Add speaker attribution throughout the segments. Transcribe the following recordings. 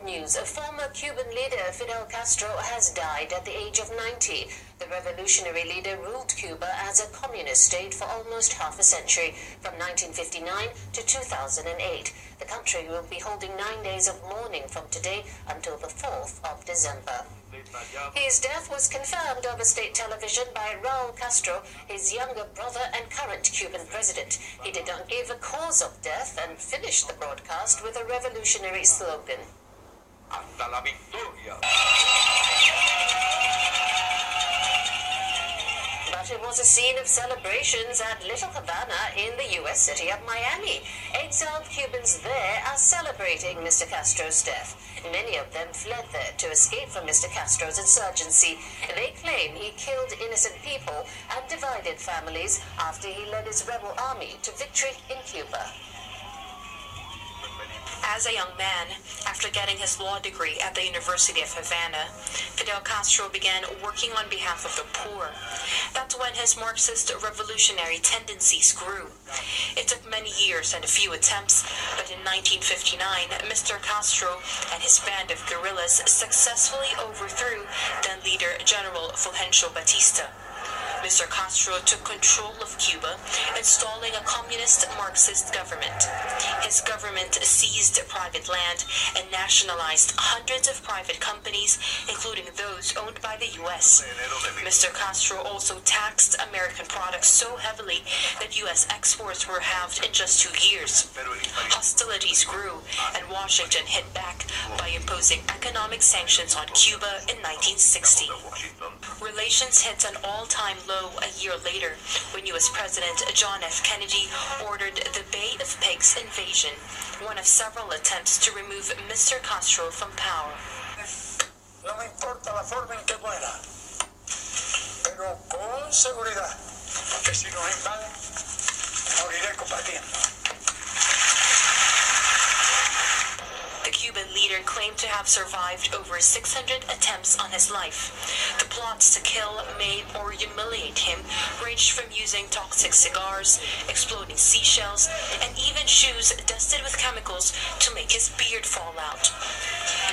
Speaker 1: news. A former Cuban leader, Fidel Castro, has died at the age of 90. The revolutionary leader ruled Cuba as a communist state for almost half a century, from 1959 to 2008. The country will be holding 9 days of mourning from today until the 4th of December. His death was confirmed over state television by Raul Castro, his younger brother and current Cuban president. He did not give a cause of death and finished the broadcast with a revolutionary slogan. Hasta la victoria. But it was a scene of celebrations at Little Havana in the U.S. city of Miami. Exiled Cubans there are celebrating Mr. Castro's death. Many of them fled there to escape from Mr. Castro's insurgency. They claim he killed innocent people and divided families after he led his rebel army to victory in Cuba.
Speaker 2: As a young man, after getting his law degree at the University of Havana, Fidel Castro began working on behalf of the poor. That's when his Marxist revolutionary tendencies grew. It took many years and a few attempts, but in 1959, Mr. Castro and his band of guerrillas successfully overthrew then leader General Fulgencio Batista. Mr. Castro took control of Cuba, installing a communist Marxist government. His government seized private land and nationalized hundreds of private companies, including those owned by the U.S. Mr. Castro also taxed American products so heavily that U.S. exports were halved in just 2 years. Hostilities grew, and Washington hit back by imposing economic sanctions on Cuba in 1960. Relations hit an all-time low a year later when U.S. President John F. Kennedy ordered the Bay of Pigs invasion, one of several attempts to remove Mr. Castro from power.
Speaker 3: No me importa la forma en que muera, pero con seguridad que si nos invaden, moriré combatiendo.
Speaker 2: The Cuban leader claimed to have survived over 600 attempts on his life. The plots to kill, maim, or humiliate him ranged from using toxic cigars, exploding seashells, and even shoes dusted with chemicals to make his beard fall out.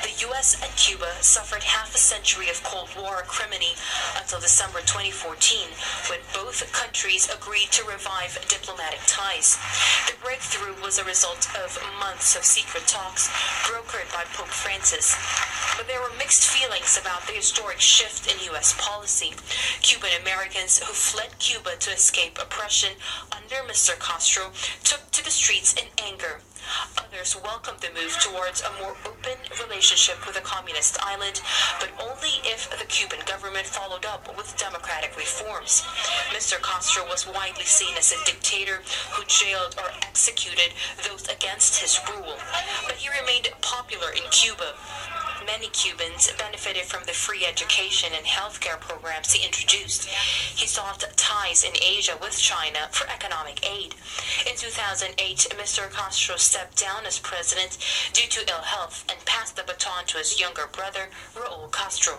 Speaker 2: The U.S. and Cuba suffered half a century of Cold War acrimony until December 2014, when both countries agreed to revive diplomatic ties. The breakthrough was a result of months of secret talks brokered by Pope Francis. But there were mixed feelings about the historic shift in U.S. policy. Cuban Americans who fled Cuba to escape oppression under Mr. Castro took to the streets in anger. Others welcomed the move towards a more open relationship with the communist island, but only if the Cuban government followed up with democratic reforms. Mr. Castro was widely seen as a dictator who jailed or executed those against his rule, but he remained popular in Cuba. Many Cubans benefited from the free education and healthcare programs he introduced. He sought ties in Asia with China for economic aid. In 2008, Mr. Castro stepped down as president due to ill health and passed the baton to his younger brother, Raul Castro.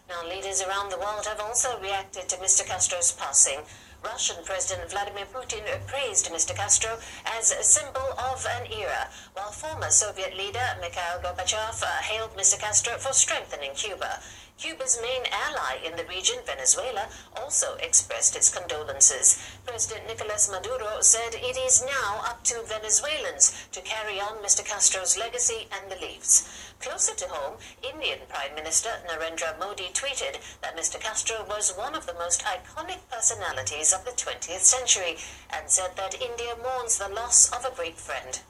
Speaker 1: Now, leaders around the world have also reacted to Mr. Castro's passing. Russian President Vladimir Putin praised Mr. Castro as a symbol of an era, while former Soviet leader Mikhail Gorbachev hailed Mr. Castro for strengthening Cuba. Cuba's main ally in the region, Venezuela, also expressed its condolences. President Nicolas Maduro said it is now up to Venezuelans to carry on Mr. Castro's legacy and beliefs. Closer to home, Indian Prime Minister Narendra Modi tweeted that Mr. Castro was one of the most iconic personalities of the 20th century and said that India mourns the loss of a great friend.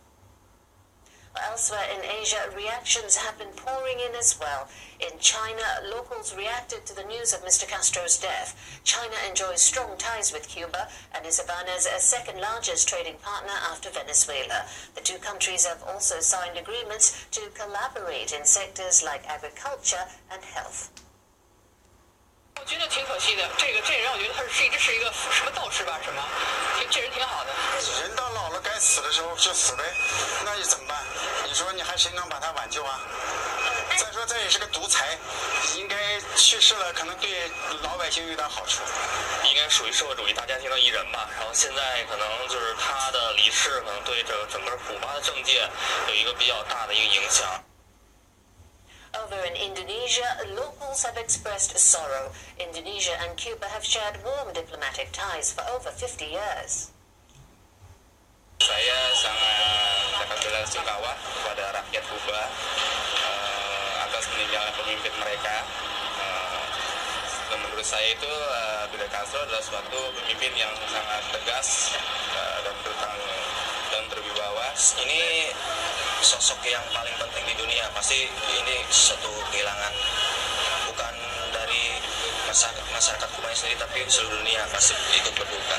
Speaker 1: Elsewhere in Asia, reactions have been pouring in as well. In China, locals reacted to the news of Mr. Castro's death. China enjoys strong ties with Cuba and is Havana's second largest trading partner after Venezuela. The two countries have also signed agreements to collaborate in sectors like agriculture and health.
Speaker 4: 我觉得挺可惜的，这人让我觉得他一直是一个什么道士吧什么，这人挺好的。
Speaker 3: 人到老了该死的时候就死呗，那你怎么办？你说你还谁能把他挽救啊？再说这也是个独裁，应该去世了，可能对老百姓有点好处。
Speaker 5: 应该属于社会主义大家庭的一人吧。然后现在可能就是他的离世，可能对这整个古巴的政界有一个比较大的一个影响。
Speaker 1: Over in Indonesia, locals have expressed sorrow. Indonesia and Cuba have shared warm diplomatic ties for over 50 years.
Speaker 5: Saya sangat belasungkawa kepada rakyat Kuba atas meninggalnya pemimpin mereka. Dan menurut saya itu Fidel Castro adalah suatu pemimpin yang sangat tegas dan berwibawa. Ini sosok yang paling penting di dunia. Pasti ini suatu kehilangan bukan dari masyarakat Kuba sendiri, tapi seluruh dunia pasti ikut berduka.